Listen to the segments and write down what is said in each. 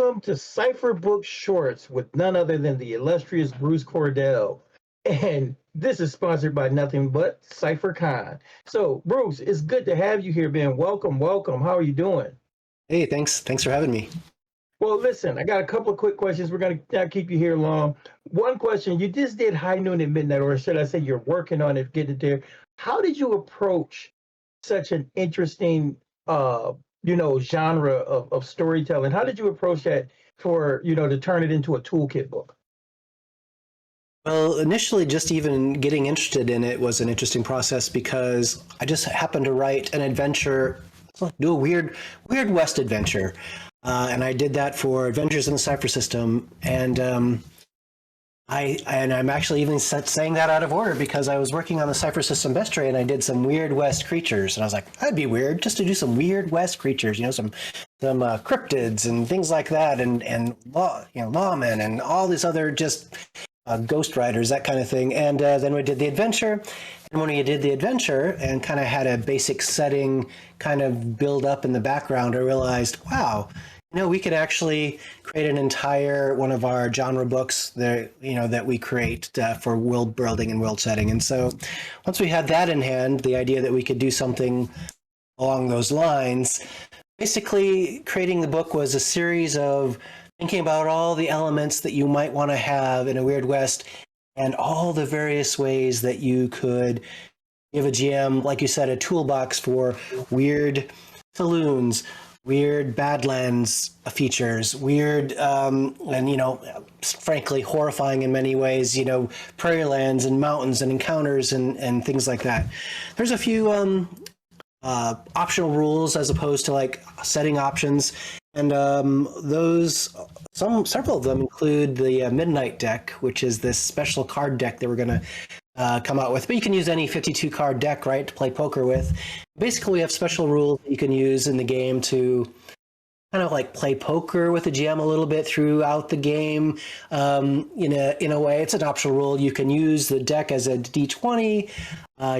Welcome to Cypher Book Shorts with none other than the illustrious Bruce Cordell. And this is sponsored by nothing but CypherCon. So, Bruce, it's good to have you here, man. Welcome, welcome. How are you doing? Hey, thanks for having me. Well, listen, I got a couple of quick questions. We're going to not keep you here long. One question, you just did High Noon at Midnight, or should I say you're working on it, getting it there. How did you approach such an interesting genre of storytelling? How did you approach that for, to turn it into a toolkit book? Well, initially, just even getting interested in it was an interesting process because I just happened to write an adventure, do a weird West adventure, and I did that for Adventures in the Cypher System, and I'm actually even saying that out of order because I was working on the Cypher System Bestiary and I did some weird West creatures, and I was like, that'd be weird just to do some weird West creatures, some cryptids and things like that, and lawmen and all these other just ghost riders, that kind of thing. And then we did the adventure, and when we did the adventure and kind of had a basic setting kind of build up in the background, I realized, wow, we could actually create an entire one of our genre books that we create for world building and world setting. And so once we had that in hand, the idea that we could do something along those lines, basically creating the book was a series of thinking about all the elements that you might want to have in a Weird West and all the various ways that you could give a GM, like you said, a toolbox for weird saloons, weird Badlands features, weird, and, frankly, horrifying in many ways, prairie lands and mountains and encounters and things like that. There's a few optional rules as opposed to like setting options. And several of them include the Midnight deck, which is this special card deck that we're going to come out with. But you can use any 52 card deck, right, to play poker with. Basically, we have special rules that you can use in the game to kind of like play poker with the GM a little bit throughout the game. In a way, it's an optional rule. You can use the deck as a D20.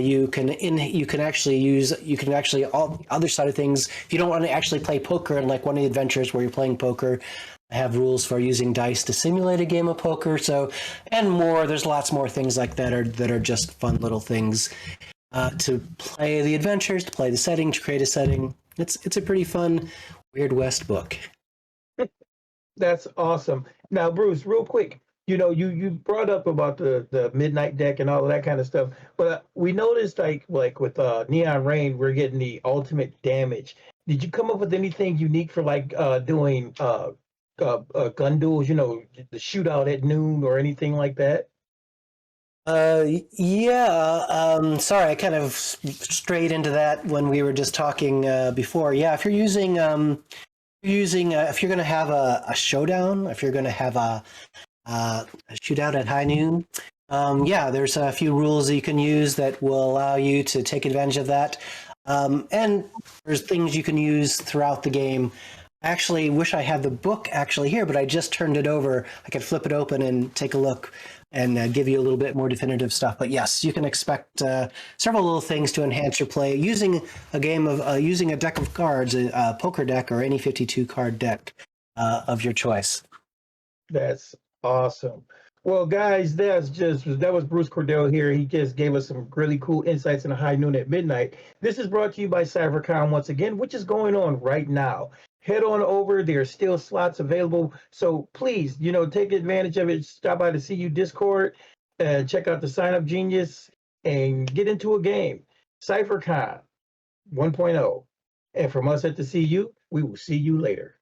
You can actually all other side of things. If you don't want to actually play poker in like one of the adventures where you're playing poker, I have rules for using dice to simulate a game of poker. So, and more. There's lots more things like that are just fun little things to play the adventures, to play the setting, to create a setting. It's a pretty fun Weird West book. That's awesome. Now, Bruce, real quick, you brought up about the Midnight deck and all of that kind of stuff, but we noticed like with Neon Rain, we're getting the ultimate damage. Did you come up with anything unique for like doing gun duels, the shootout at noon or anything like that? Sorry, I kind of strayed into that when we were just talking before. Yeah, if you're using if you're going to have a showdown, if you're going to have a shootout at high noon, there's a few rules that you can use that will allow you to take advantage of that. And there's things you can use throughout the game. I actually wish I had the book actually here, but I just turned it over. I could flip it open and take a look and give you a little bit more definitive stuff. But yes, you can expect several little things to enhance your play using using a deck of cards, a poker deck, or any 52 card deck of your choice. That's awesome. Well, guys, that was Bruce Cordell here. He just gave us some really cool insights into High Noon at Midnight. This is brought to you by CypherCon once again, which is going on right now. Head on over. There are still slots available. So please, take advantage of it. Stop by the CU Discord and check out the Sign Up Genius and get into a game. CypherCon 1.0. And from us at the CU, we will see you later.